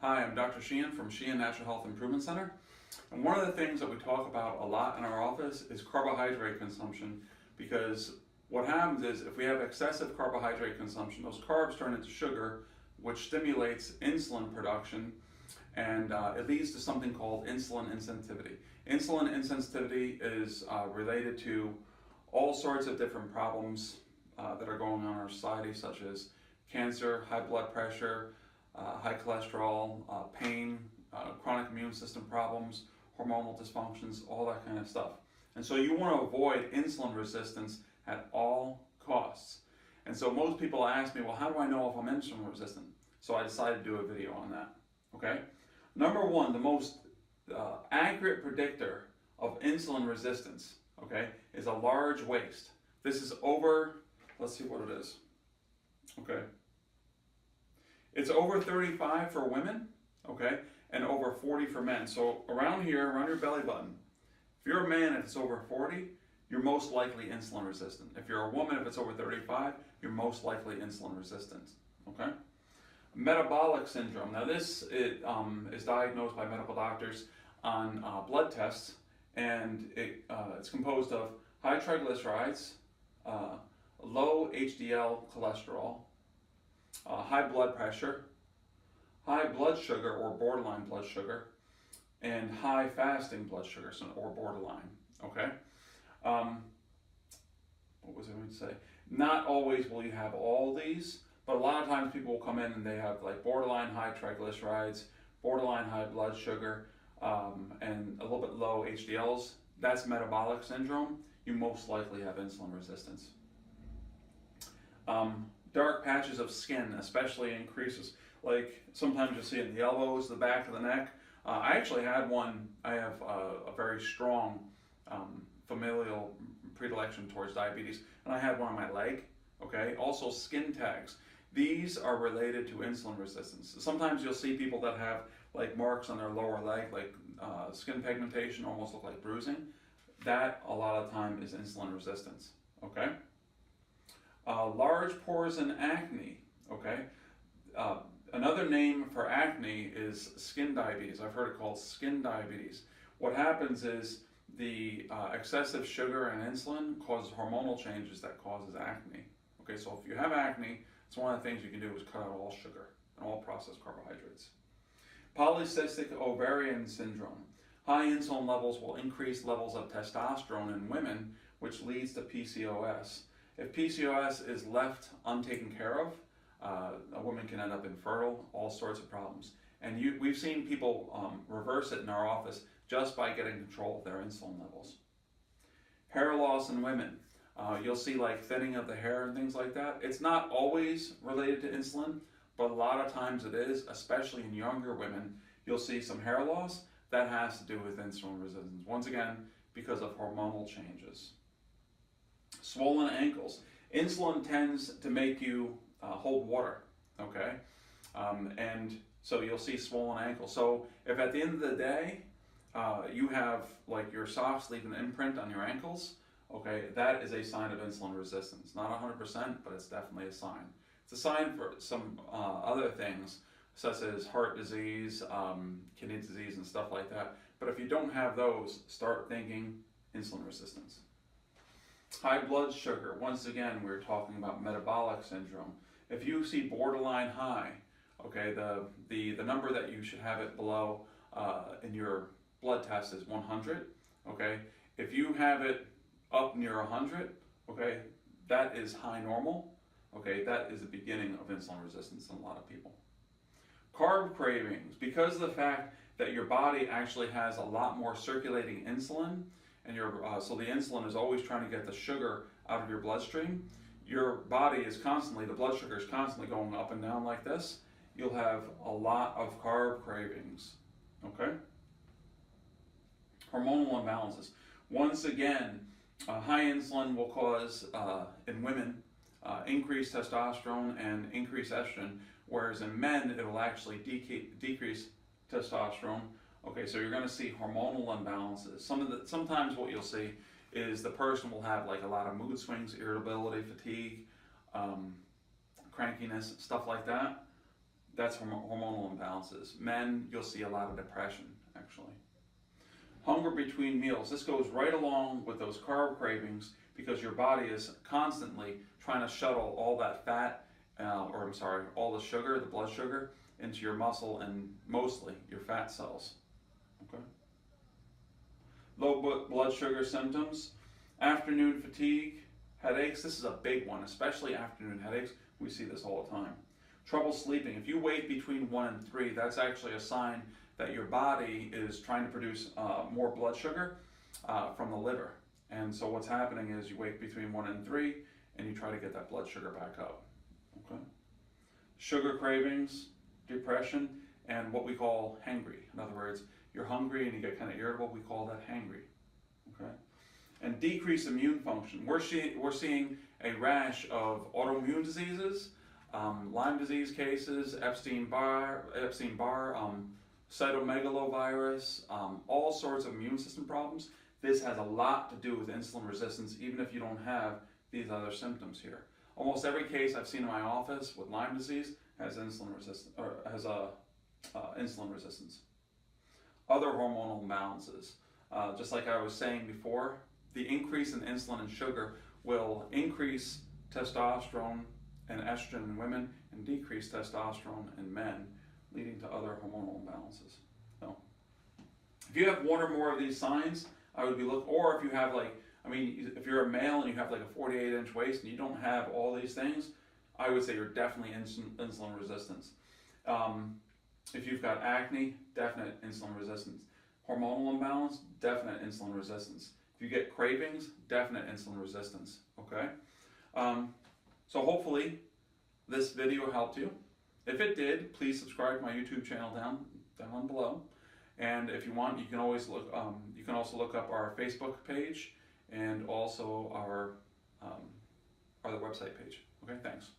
Hi, I'm Dr. Sheehan from Sheehan Natural Health Improvement Center. And one of the things that we talk about a lot in our office is carbohydrate consumption, because what happens is if we have excessive carbohydrate consumption, those carbs turn into sugar, which stimulates insulin production, and it leads to something called insulin insensitivity. Insulin insensitivity is related to all sorts of different problems that are going on in our society, such as cancer, high blood pressure, high cholesterol, pain, chronic immune system problems, hormonal dysfunctions, all that kind of stuff. And so you want to avoid insulin resistance at all costs. And so most people ask me, well, how do I know if I'm insulin resistant? So I decided to do a video on that. Okay? Number one, the most accurate predictor of insulin resistance, okay, is a large waist. This is over, let's see what it is. Okay. It's over 35 for women, okay, and over 40 for men. So around here, around your belly button, if you're a man, if it's over 40, you're most likely insulin resistant. If you're a woman, if it's over 35, you're most likely insulin resistant, okay? Metabolic syndrome. Now this is diagnosed by medical doctors on blood tests, and it's composed of high triglycerides, low HDL cholesterol, high blood pressure, high blood sugar or borderline blood sugar, and high fasting blood sugar, or borderline, okay? What was I going to say? Not always will you have all these, but a lot of times people will come in and they have like borderline high triglycerides, borderline high blood sugar, and a little bit low HDLs. That's metabolic syndrome. You most likely have insulin resistance. Dark patches of skin especially increases. Like sometimes you'll see it in the elbows, the back of the neck. I actually had one. I have a very strong familial predilection towards diabetes, and I had one on my leg. Okay. Also skin tags. These are related to insulin resistance. Sometimes you'll see people that have like marks on their lower leg, like skin pigmentation, almost look like bruising. That a lot of time is insulin resistance. Okay. Large pores and acne, okay? Another name for acne is skin diabetes. I've heard it called skin diabetes. What happens is the excessive sugar and insulin causes hormonal changes that causes acne. Okay, so if you have acne, it's one of the things you can do is cut out all sugar and all processed carbohydrates. Polycystic ovarian syndrome. High insulin levels will increase levels of testosterone in women, which leads to PCOS. If PCOS is left untaken care of, a woman can end up infertile, all sorts of problems. And we've seen people reverse it in our office just by getting control of their insulin levels. Hair loss in women. You'll see like thinning of the hair and things like that. It's not always related to insulin, but a lot of times it is, especially in younger women. You'll see some hair loss. That has to do with insulin resistance. Once again, because of hormonal changes. Swollen ankles. Insulin tends to make you hold water, okay? And so you'll see swollen ankles. So if at the end of the day, you have like your socks leave an imprint on your ankles, okay, that is a sign of insulin resistance. Not 100%, but it's definitely a sign. It's a sign for some other things, such as heart disease, kidney disease, and stuff like that. But if you don't have those, start thinking insulin resistance. High blood sugar. Once again, we're talking about metabolic syndrome. If you see borderline high, okay, the number that you should have it below in your blood test is 100. Okay, if you have it up near 100, okay, that is high normal. Okay, that is the beginning of insulin resistance in a lot of people. Carb cravings, because of the fact that your body actually has a lot more circulating insulin, and so the insulin is always trying to get the sugar out of your bloodstream. Your body is constantly, the blood sugar is constantly going up and down like this. You'll have a lot of carb cravings, okay? Hormonal imbalances. Once again, high insulin will cause, in women, increased testosterone and increased estrogen, whereas in men, it will actually decrease testosterone. Okay, so you're going to see hormonal imbalances. Sometimes what you'll see is the person will have like a lot of mood swings, irritability, fatigue, crankiness, stuff like that. That's hormonal imbalances. Men, you'll see a lot of depression, actually. Hunger between meals. This goes right along with those carb cravings because your body is constantly trying to shuttle all that fat, all the sugar, the blood sugar, into your muscle and mostly your fat cells. Okay. Low blood sugar symptoms, afternoon fatigue, headaches. This is a big one, especially afternoon headaches. We see this all the time. Trouble sleeping. If you wait between 1 and 3, that's actually a sign that your body is trying to produce more blood sugar from the liver. And so what's happening is you wait between 1 and 3 and you try to get that blood sugar back up. Okay. Sugar cravings, depression, and what we call hangry. In other words, you're hungry and you get kind of irritable. We call that hangry. Okay. And decreased immune function. We're seeing a rash of autoimmune diseases, Lyme disease cases, Epstein-Barr, cytomegalovirus, all sorts of immune system problems. This has a lot to do with insulin resistance, even if you don't have these other symptoms here. Almost every case I've seen in my office with Lyme disease has insulin resistance, or has insulin resistance. Other hormonal imbalances, just like I was saying before, the increase in insulin and sugar will increase testosterone and estrogen in women and decrease testosterone in men, leading to other hormonal imbalances. So, if you have one or more of these signs, I would be or if you have if you're a male and you have like a 48-inch waist and you don't have all these things, I would say you're definitely insulin resistance. If you've got acne, definite insulin resistance. Hormonal imbalance, definite insulin resistance. If you get cravings, definite insulin resistance, okay? So hopefully this video helped you. If it did, please subscribe to my YouTube channel down below. And if you want, you can always look. You can also look up our Facebook page and also our other website page. Okay, thanks.